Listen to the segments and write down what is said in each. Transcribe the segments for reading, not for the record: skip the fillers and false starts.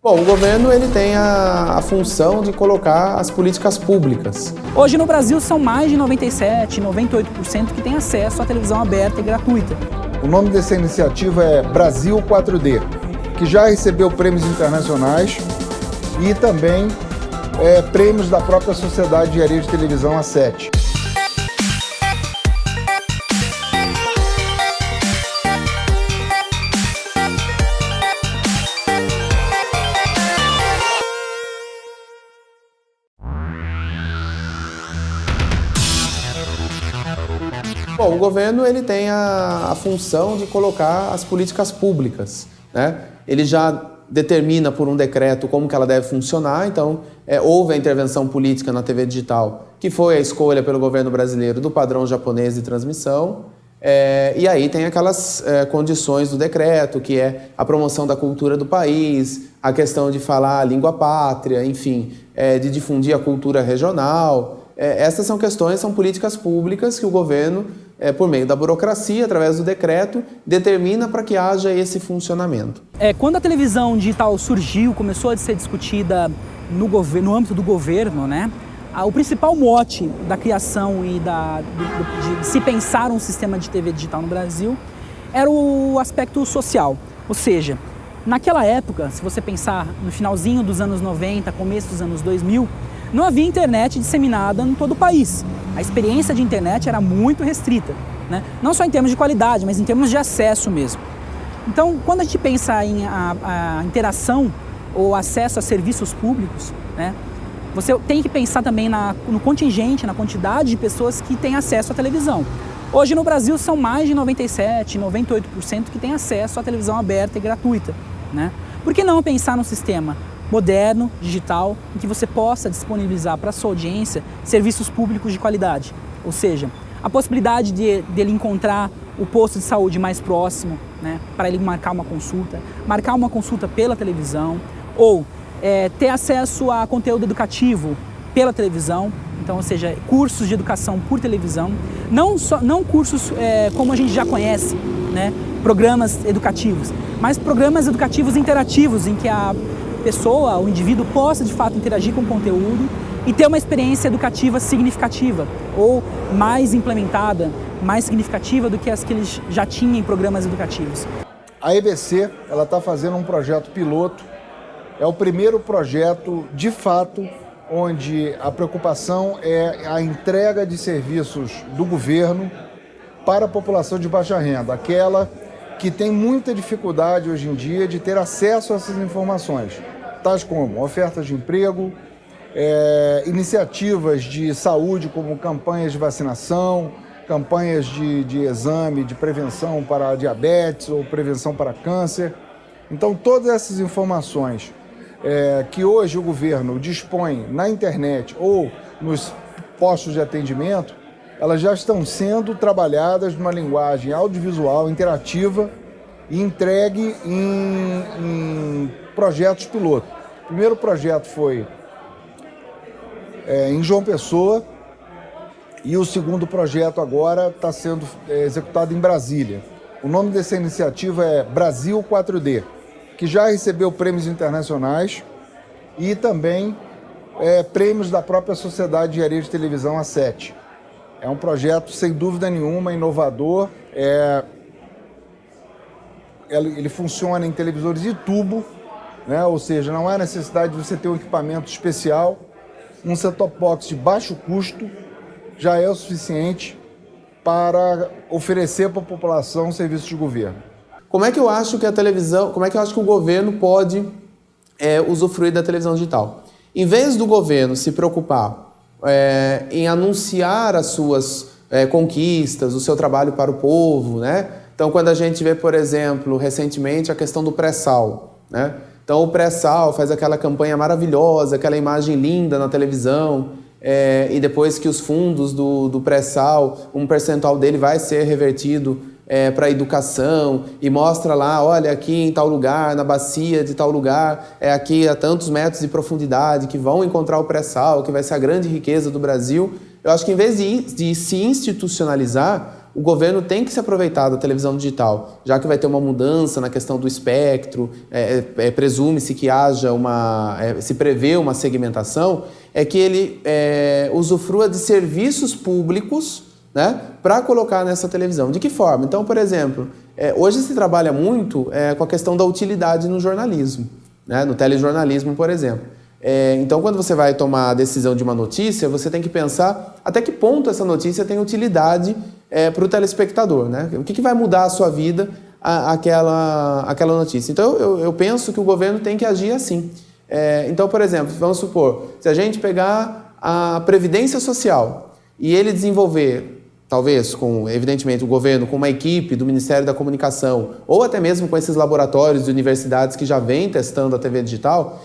Bom, o governo ele tem a função de colocar as políticas públicas. Hoje no Brasil são mais de 97, 98% que têm acesso à televisão aberta e gratuita. O nome dessa iniciativa é Brasil 4D, que já recebeu prêmios internacionais e também prêmios da própria Sociedade de Engenharia de Televisão, a SET. Bom, o governo ele tem a função de colocar as políticas públicas, né? Ele já determina por um decreto como que ela deve funcionar, então houve a intervenção política na TV digital, que foi a escolha pelo governo brasileiro do padrão japonês de transmissão, e aí tem aquelas condições do decreto, que é a promoção da cultura do país, a questão de falar a língua pátria, enfim, de difundir a cultura regional. Essas são questões, são políticas públicas que o governo, por meio da burocracia, através do decreto, determina para que haja esse funcionamento. Quando a televisão digital surgiu, começou a ser discutida no âmbito do governo, né? O principal mote da criação e de se pensar um sistema de TV digital no Brasil era o aspecto social. Ou seja, naquela época, se você pensar no finalzinho dos anos 90, começo dos anos 2000, não havia internet disseminada em todo o país. A experiência de internet era muito restrita, né? Não só em termos de qualidade, mas em termos de acesso mesmo. Então, quando a gente pensa em a interação ou acesso a serviços públicos, né, você tem que pensar também no contingente, na quantidade de pessoas que têm acesso à televisão. Hoje no Brasil são mais de 97, 98% que têm acesso à televisão aberta e gratuita, né? Por que não pensar num sistema moderno, digital, em que você possa disponibilizar para a sua audiência serviços públicos de qualidade? Ou seja, a possibilidade dele encontrar o posto de saúde mais próximo, né, para ele marcar uma consulta pela televisão, ou ter acesso a conteúdo educativo pela televisão, então, ou seja, cursos de educação por televisão, não cursos como a gente já conhece, né, programas educativos, mas programas educativos interativos em que a pessoa, o indivíduo, possa de fato interagir com o conteúdo e ter uma experiência educativa significativa ou mais implementada, mais significativa do que as que eles já tinham em programas educativos. A EBC está fazendo um projeto piloto, é o primeiro projeto de fato onde a preocupação é a entrega de serviços do governo para a população de baixa renda, aquela que tem muita dificuldade hoje em dia de ter acesso a essas informações, tais como ofertas de emprego, iniciativas de saúde como campanhas de vacinação, campanhas de exame, de prevenção para diabetes ou prevenção para câncer. Então, todas essas informações que hoje o governo dispõe na internet ou nos postos de atendimento, elas já estão sendo trabalhadas numa linguagem audiovisual, interativa e entregue em projetos piloto. O primeiro projeto foi em João Pessoa e o segundo projeto agora está sendo executado em Brasília. O nome dessa iniciativa é Brasil 4D, que já recebeu prêmios internacionais e também prêmios da própria Sociedade de Engenharia de Televisão, a SET. É um projeto, sem dúvida nenhuma, inovador. Ele funciona em televisores de tubo, né? Ou seja, não há necessidade de você ter um equipamento especial. Um set-top box de baixo custo já é o suficiente para oferecer para a população serviços de governo. Como é que eu acho que o governo pode usufruir da televisão digital? Em vez do governo se preocupar em anunciar as suas conquistas, o seu trabalho para o povo, né? Então, quando a gente vê, por exemplo, recentemente a questão do pré-sal, né? Então, o pré-sal faz aquela campanha maravilhosa, aquela imagem linda na televisão, e depois que os fundos do pré-sal, um percentual dele vai ser revertido para a educação, e mostra lá, olha, aqui em tal lugar, na bacia de tal lugar, aqui a tantos metros de profundidade, que vão encontrar o pré-sal, que vai ser a grande riqueza do Brasil. Eu acho que em vez de se institucionalizar, o governo tem que se aproveitar da televisão digital, já que vai ter uma mudança na questão do espectro, presume-se que haja se prevê uma segmentação, é que ele usufrua de serviços públicos, né, para colocar nessa televisão. De que forma? Então, por exemplo, hoje se trabalha muito com a questão da utilidade no jornalismo, né, no telejornalismo, por exemplo. Então, quando você vai tomar a decisão de uma notícia, você tem que pensar até que ponto essa notícia tem utilidade para o telespectador, né? O que vai mudar a sua vida aquela notícia. Então, eu penso que o governo tem que agir assim. Então, por exemplo, vamos supor, se a gente pegar a Previdência Social e ele desenvolver, talvez, evidentemente, o governo com uma equipe do Ministério da Comunicação, ou até mesmo com esses laboratórios de universidades que já vêm testando a TV digital,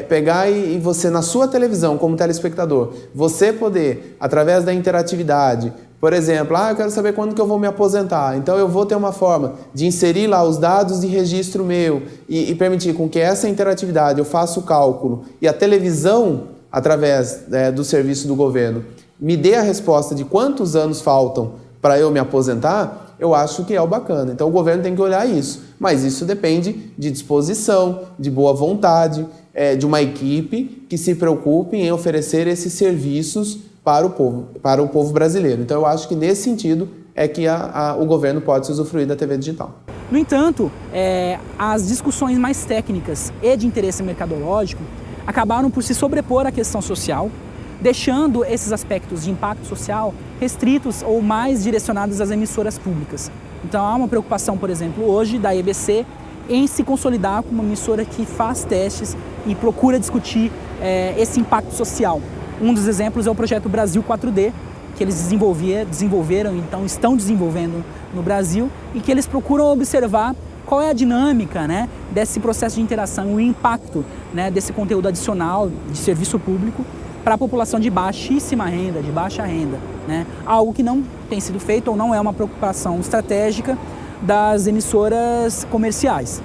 pegar e você, na sua televisão, como telespectador, você poder, através da interatividade, por exemplo, eu quero saber quando que eu vou me aposentar, então eu vou ter uma forma de inserir lá os dados de registro meu e permitir com que essa interatividade eu faça o cálculo e a televisão, através do serviço do governo, me dê a resposta de quantos anos faltam para eu me aposentar, eu acho que é o bacana. Então o governo tem que olhar isso. Mas isso depende de disposição, de boa vontade, de uma equipe que se preocupe em oferecer esses serviços para o povo brasileiro. Então eu acho que nesse sentido é que o governo pode se usufruir da TV digital. No entanto, as discussões mais técnicas e de interesse mercadológico acabaram por se sobrepor à questão social, deixando esses aspectos de impacto social restritos ou mais direcionados às emissoras públicas. Então há uma preocupação, por exemplo, hoje da EBC em se consolidar como uma emissora que faz testes e procura discutir esse impacto social. Um dos exemplos é o projeto Brasil 4D, que eles desenvolveram, então estão desenvolvendo no Brasil, e que eles procuram observar qual é a dinâmica, né, desse processo de interação e o impacto, né, desse conteúdo adicional de serviço público para a população de baixíssima renda, de baixa renda, né? Algo que não tem sido feito ou não é uma preocupação estratégica das emissoras comerciais.